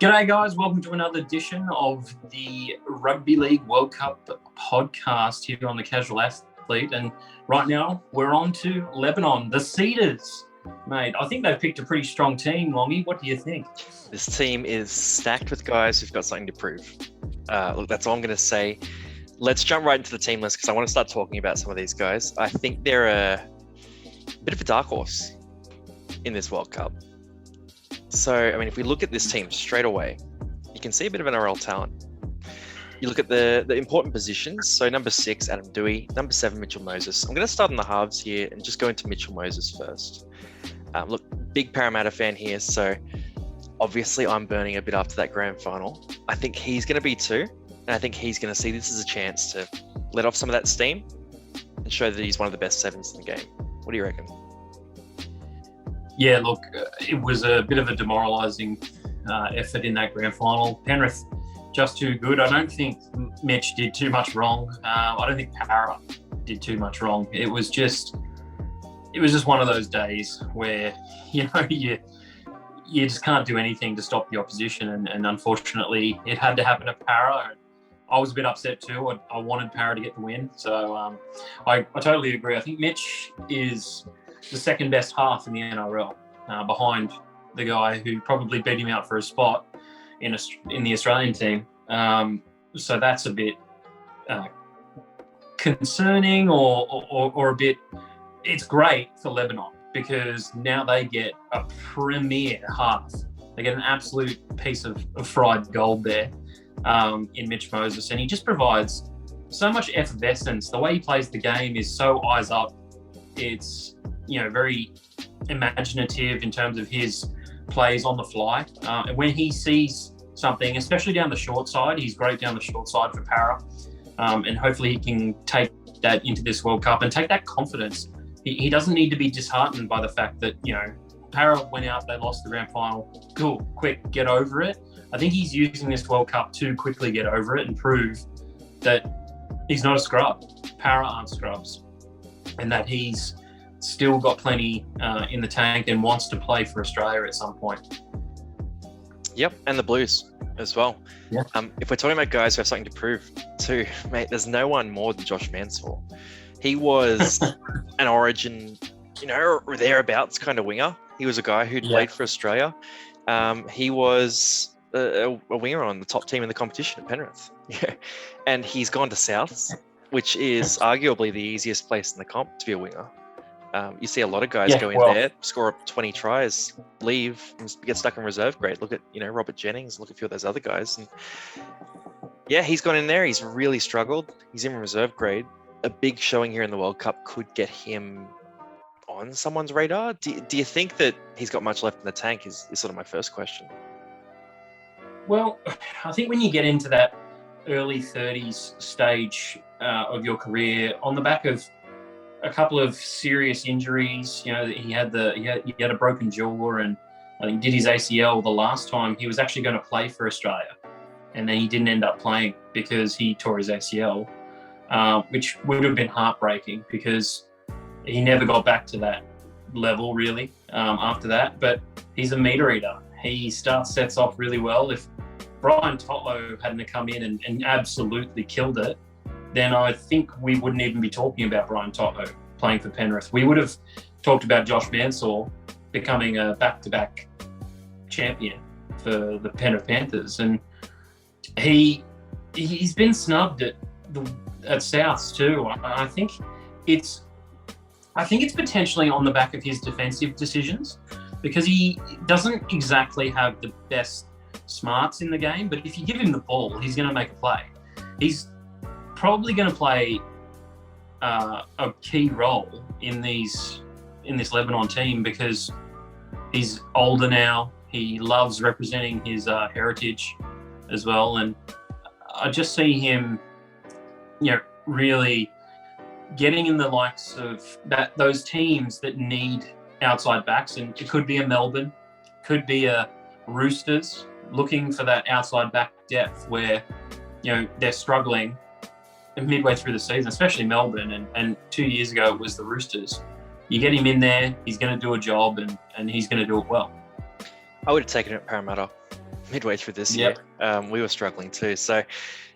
G'day guys, welcome to another edition of the Rugby League World Cup podcast here on the Casual Athlete. And right now we're on to Lebanon, the Cedars. Mate, I think they've picked a pretty strong team, Longy. What do you think? This team is stacked with guys who've got something to prove. Look, that's all I'm going to say. Let's jump right into the team list because I want to start talking about some of these guys. I think they're a bit of a dark horse in this World Cup. So, I mean, if we look at this team straight away, you can see a bit of NRL talent. You look at the important positions. So number 6, Adam Dewey. Number 7, Mitchell Moses. I'm going to start in the halves here and just go into Mitchell Moses first. Look, big Parramatta fan here. So obviously I'm burning a bit after that grand final. I think he's going to be too. And I think he's going to see this as a chance to let off some of that steam and show that he's one of the best 7s in the game. What do you reckon? Yeah, look, it was a bit of a demoralising effort in that grand final. Penrith just too good. I don't think Mitch did too much wrong. I don't think Para did too much wrong. It was just one of those days where you just can't do anything to stop the opposition, and unfortunately it had to happen to Para. I was a bit upset too. I wanted Para to get the win, so I totally agree. I think Mitch is the second best half in the NRL, behind the guy who probably beat him out for a spot in the Australian team. So that's a bit concerning, or a bit. It's great for Lebanon because now they get a premier half. They get an absolute piece of fried gold there in Mitch Moses, and he just provides so much effervescence. The way he plays the game is so eyes up. It's very imaginative in terms of his plays on the fly. And when he sees something, especially down the short side, he's great down the short side for Para. And hopefully he can take that into this World Cup and take that confidence. He doesn't need to be disheartened by the fact that, Para went out, they lost the grand final. Cool, quick, get over it. I think he's using this World Cup to quickly get over it and prove that he's not a scrub. Para aren't scrubs. And that he's still got plenty in the tank and wants to play for Australia at some point. Yep, and the Blues as well. Yeah. If we're talking about guys who have something to prove too, mate, there's no one more than Josh Mansell. He was an Origin, or thereabouts kind of winger. He was a guy who'd played for Australia. He was a winger on the top team in the competition at Penrith. Yeah, and he's gone to Souths, which is arguably the easiest place in the comp to be a winger. You see a lot of guys go in there, score up 20 tries, leave, and get stuck in reserve grade. Look at, Robert Jennings, look at a few of those other guys. And yeah, he's gone in there. He's really struggled. He's in reserve grade. A big showing here in the World Cup could get him on someone's radar. Do you think that he's got much left in the tank is sort of my first question. Well, I think when you get into that early 30s stage of your career, on the back of a couple of serious injuries, he had a broken jaw, and I think did his ACL the last time he was actually going to play for Australia, and then he didn't end up playing because he tore his ACL, which would have been heartbreaking because he never got back to that level really after that. But he's a meter eater. He sets off really well. If Brian Totlo hadn't come in and absolutely killed it, then I think we wouldn't even be talking about Brian Totlo playing for Penrith. We would have talked about Josh Mansour becoming a back-to-back champion for the Penrith Panthers. And he's been snubbed at Souths too. I think it's potentially on the back of his defensive decisions, because he doesn't exactly have the best smarts in the game, but if you give him the ball, he's going to make a play. He's probably going to play a key role in this Lebanon team because he's older now. He loves representing his heritage as well, and I just see him, really getting in the likes of those teams that need outside backs, and it could be a Melbourne, could be a Roosters, looking for that outside back depth where they're struggling midway through the season, especially Melbourne, and 2 years ago it was the Roosters. You get him in there, he's going to do a job, and he's going to do it well. I would have taken it at Parramatta midway through this Yep. year. We were struggling too. So,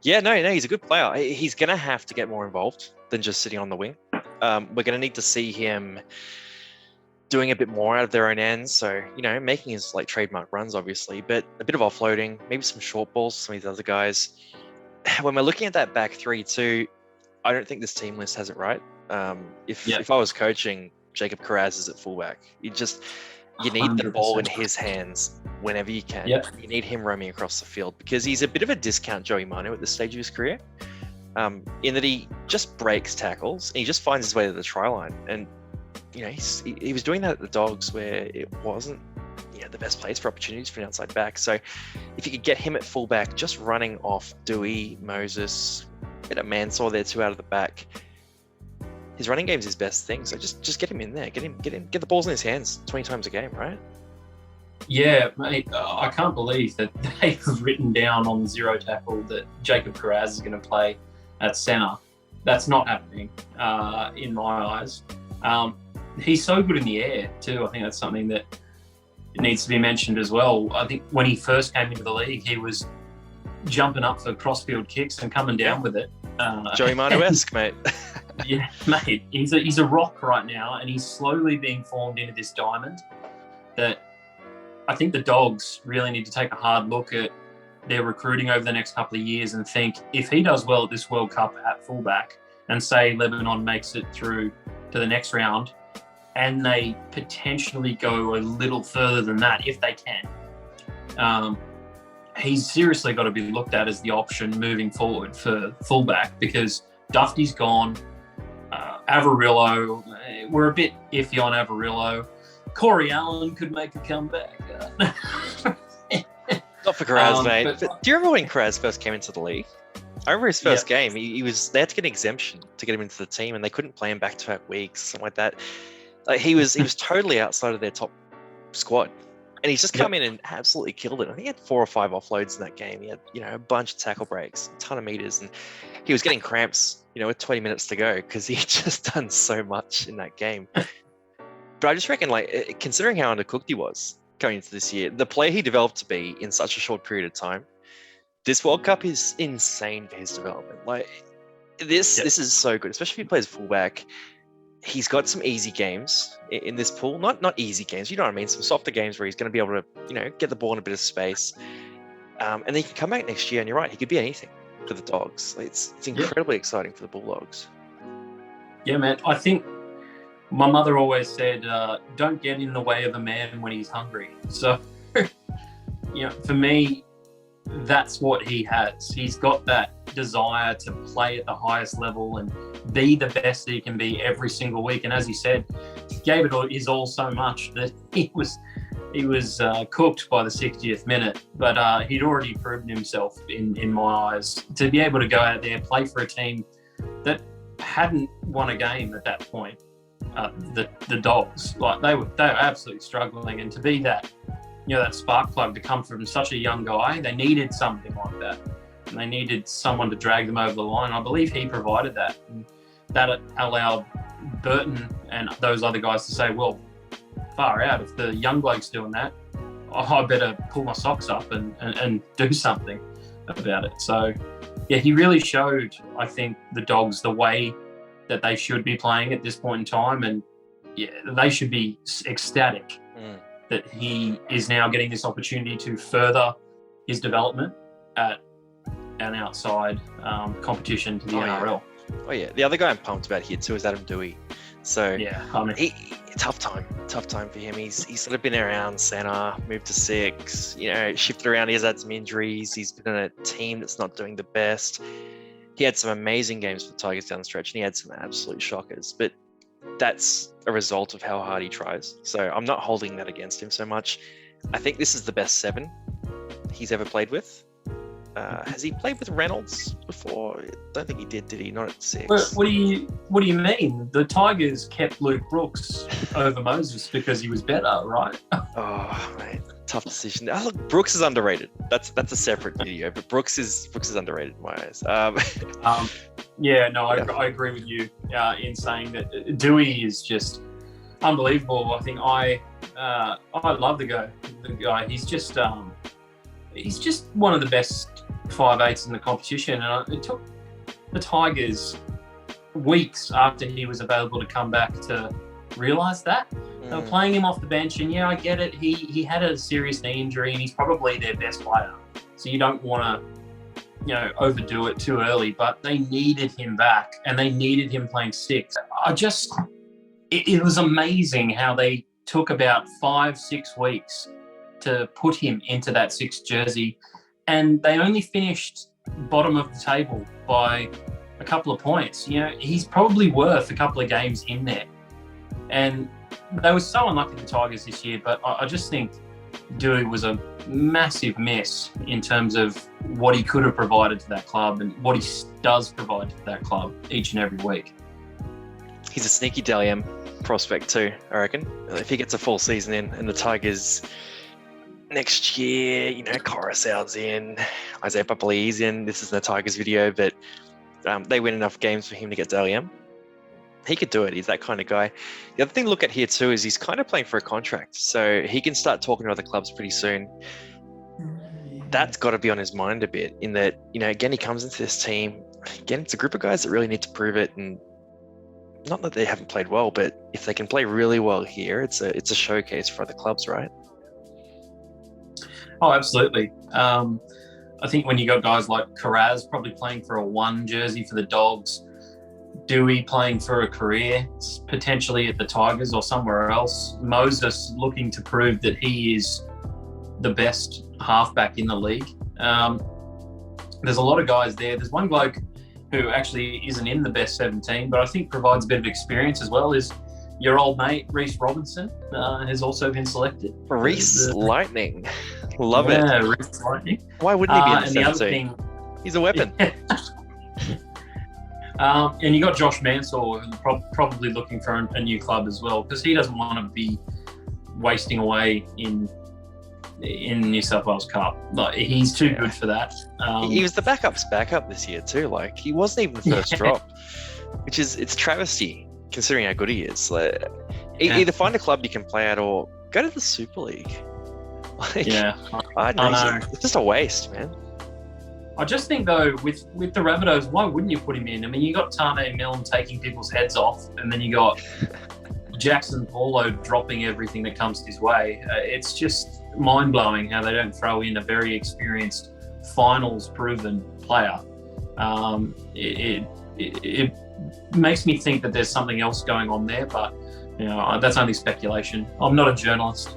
yeah, no, he's a good player. He's going to have to get more involved than just sitting on the wing. We're going to need to see him doing a bit more out of their own ends. So, making his like trademark runs, obviously, but a bit of offloading, maybe some short balls, some of these other guys. When we're looking at that back three too, I don't think this team list has it right. If I was coaching, Jacob Kiraz is at fullback. You need the ball in 100%. his hands whenever you can. Yep. You need him roaming across the field because he's a bit of a discount Joey Manu at this stage of his career. In that he just breaks tackles and he just finds his way to the try line. And he was doing that at the Dogs where it wasn't the best place for opportunities for an outside back. So if you could get him at fullback, just running off Doueihi, Moses, a bit of Mansour there too out of the back. His running game's his best thing. So just get him in there, get the balls in his hands 20 times a game, right? Yeah, mate. I can't believe that they've written down on Zero Tackle that Jacob Kiraz is going to play at centre. That's not happening in my eyes. He's so good in the air too. I think that's something that needs to be mentioned as well. I think when he first came into the league, he was jumping up for crossfield kicks and coming down with it. Joey Manu-esque, mate. Yeah, mate. He's a rock right now, and he's slowly being formed into this diamond that I think the Dogs really need to take a hard look at their recruiting over the next couple of years and think if he does well at this World Cup at fullback and say Lebanon makes it through to the next round and they potentially go a little further than that if they can, he's seriously got to be looked at as the option moving forward for fullback because Dufty's gone. Avarillo, we're a bit iffy on Avarillo. Corey Allen could make a comeback. Not for Kiraz, mate. But do you remember when Kiraz first came into the league? I remember his first game. They had to get an exemption to get him into the team, and they couldn't play him back-to-back weeks, something like that. Like he was totally outside of their top squad, and he's just come in and absolutely killed it. I think he had 4 or 5 offloads in that game. He had a bunch of tackle breaks, a ton of meters, and he was getting cramps, with 20 minutes to go because he had just done so much in that game. But I just reckon, considering how undercooked he was going into this year, the player he developed to be in such a short period of time, this World Cup is insane for his development. This is so good, especially if he plays fullback. He's got some easy games in this pool. Not easy games, you know what I mean? Some softer games where he's going to be able to, get the ball in a bit of space. And then he can come back next year, and you're right, he could be anything for the Dogs. It's incredibly exciting for the Bulldogs. Yeah, man. I think my mother always said, don't get in the way of a man when he's hungry. So, for me, that's what he has. He's got that desire to play at the highest level and be the best he can be every single week. And as you said, he gave it his all so much that he was cooked by the 60th minute. But he'd already proven himself in my eyes to be able to go out there, play for a team that hadn't won a game at that point. The Dogs, they were absolutely struggling, and to be that that spark plug to come from such a young guy, they needed something like that, and they needed someone to drag them over the line. I believe he provided that, and that allowed Burton and those other guys to say, well, far out, if the young bloke's doing that, I better pull my socks up and do something about it. So yeah, he really showed, I think, the Dogs the way that they should be playing at this point in time, and they should be ecstatic that he is now getting this opportunity to further his development at an outside competition to the NRL. Oh yeah, the other guy I'm pumped about here too is Adam Dewey. So tough time for him. He's sort of been around centre, moved to 6, shifted around. He's had some injuries. He's been in a team that's not doing the best. He had some amazing games for the Tigers down the stretch, and he had some absolute shockers. But that's a result of how hard he tries. So I'm not holding that against him so much. I think this is the best 7 he's ever played with. Has he played with Reynolds before? I don't think he did he? Not at 6. What do you mean? The Tigers kept Luke Brooks over Moses because he was better, right? Oh, mate, tough decision. Oh, look, Brooks is underrated. That's a separate video, but Brooks is underrated in my eyes. I agree with you in saying that Dewey is just unbelievable. I think I love the guy. He's just he's just one of the best 5'8" in the competition. And it took the Tigers weeks after he was available to come back to realise that. They were playing him off the bench, and I get it. He had a serious knee injury, and he's probably their best player. So you don't want to, overdo it too early. But they needed him back, and they needed him playing six. It was amazing how they took about 5-6 weeks to put him into that sixth jersey, and they only finished bottom of the table by a couple of points. He's probably worth a couple of games in there. And they were so unlucky, the Tigers, this year, but I just think Dewey was a massive miss in terms of what he could have provided to that club and what he does provide to that club each and every week. He's a sneaky Dally M prospect too, I reckon. If he gets a full season in and the Tigers next year, Kiraz's in, Isaiah Papali'i's in. This isn't a Tigers video, but they win enough games for him to get Dally M. He could do it. He's that kind of guy. The other thing to look at here too is he's kind of playing for a contract, so he can start talking to other clubs pretty soon. That's got to be on his mind a bit, in that, again, he comes into this team. Again, it's a group of guys that really need to prove it, and not that they haven't played well, but if they can play really well here, it's a showcase for other clubs, right? Oh, absolutely. I think when you got guys like Kiraz probably playing for a 1 jersey for the Dogs, Dewey playing for a career, potentially at the Tigers or somewhere else, Moses looking to prove that he is the best halfback in the league. There's a lot of guys there. There's one bloke who actually isn't in the best 17, but I think provides a bit of experience as well, is your old mate, Reese Robinson, has also been selected. Reese Lightning. Love it. Yeah, Reese Lightning. Why wouldn't he be in the 17? The other thing, he's a weapon. And you got Josh Mansour, probably looking for a new club as well, because he doesn't want to be wasting away in New South Wales Cup. Like, he's too good for that. He was the backup's backup this year too. Like, he wasn't even the first drop, which is, it's travesty considering how good he is. Like, either find a club you can play at or go to the Super League. Like, I know. It's just a waste, man. I just think, though, with the Rabbitohs, why wouldn't you put him in? I mean, you got Tonne Milne taking people's heads off, and then you got Jackson Paulo dropping everything that comes his way. It's just mind-blowing how they don't throw in a very experienced, finals-proven player. It makes me think that there's something else going on there, but that's only speculation. I'm not a journalist.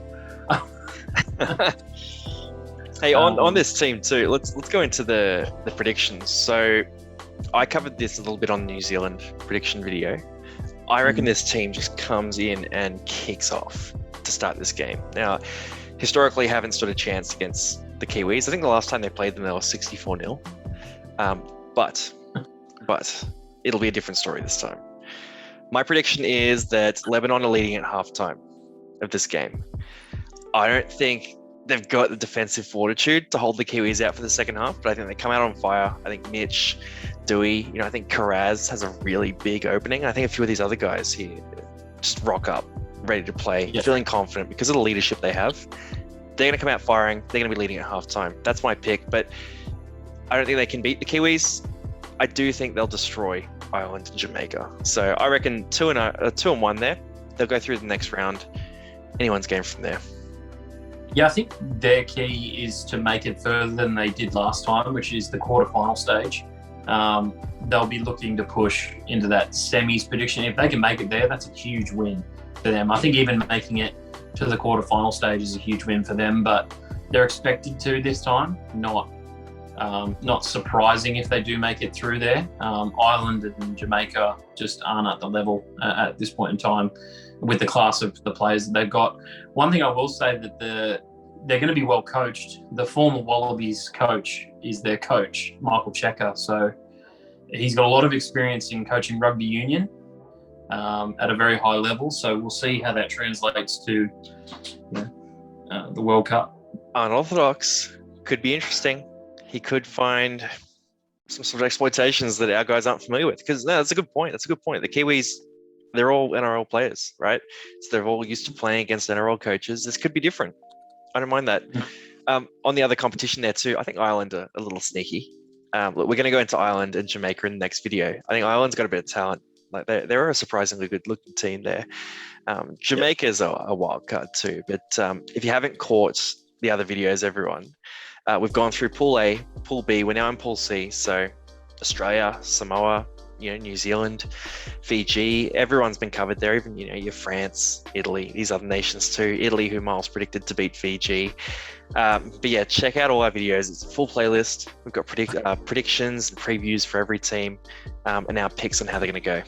Hey, on this team too, let's go into the predictions. So I covered this a little bit on the New Zealand prediction video. I reckon this team just comes in and kicks off to start this game. Now, historically, haven't stood a chance against the Kiwis. I think the last time they played them, they were 64-0. But it'll be a different story this time. My prediction is that Lebanon are leading at halftime of this game. I don't think they've got the defensive fortitude to hold the Kiwis out for the second half, but I think they come out on fire. I think Mitch, Dewey, I think Kiraz has a really big opening. I think a few of these other guys here just rock up, ready to play, feeling confident because of the leadership they have. They're going to come out firing. They're going to be leading at halftime. That's my pick, but I don't think they can beat the Kiwis. I do think they'll destroy Ireland and Jamaica. So I reckon 2-1 there. They'll go through the next round. Anyone's game from there. Yeah, I think their key is to make it further than they did last time, which is the quarterfinal stage. They'll be looking to push into that semis prediction. If they can make it there, that's a huge win for them. I think even making it to the quarterfinal stage is a huge win for them, but they're expected to this time. Not surprising if they do make it through there. Ireland and Jamaica just aren't at the level at this point in time with the class of the players that they've got. One thing I will say, that they're going to be well coached. The former Wallabies coach is their coach, Michael Checker. So he's got a lot of experience in coaching rugby union at a very high level. So we'll see how that translates to the World Cup. Unorthodox could be interesting. He could find some sort of exploitations that our guys aren't familiar with. Because no, that's a good point. The Kiwis, they're all NRL players, right? So they're all used to playing against NRL coaches. This could be different. I don't mind that. On the other competition there too, I think Ireland are a little sneaky. Look, we're going to go into Ireland and Jamaica in the next video. I think Ireland's got a bit of talent. Like they're a surprisingly good looking team there. Jamaica's a wild card too. But if you haven't caught the other videos, everyone, we've gone through Pool A, Pool B. We're now in Pool C. So Australia, Samoa, New Zealand, Fiji, everyone's been covered there. Even your France, Italy, these other nations too. Italy, who Miles predicted to beat Fiji. But yeah, check out all our videos. It's a full playlist. We've got predictions and previews for every team, and our picks on how they're going to go.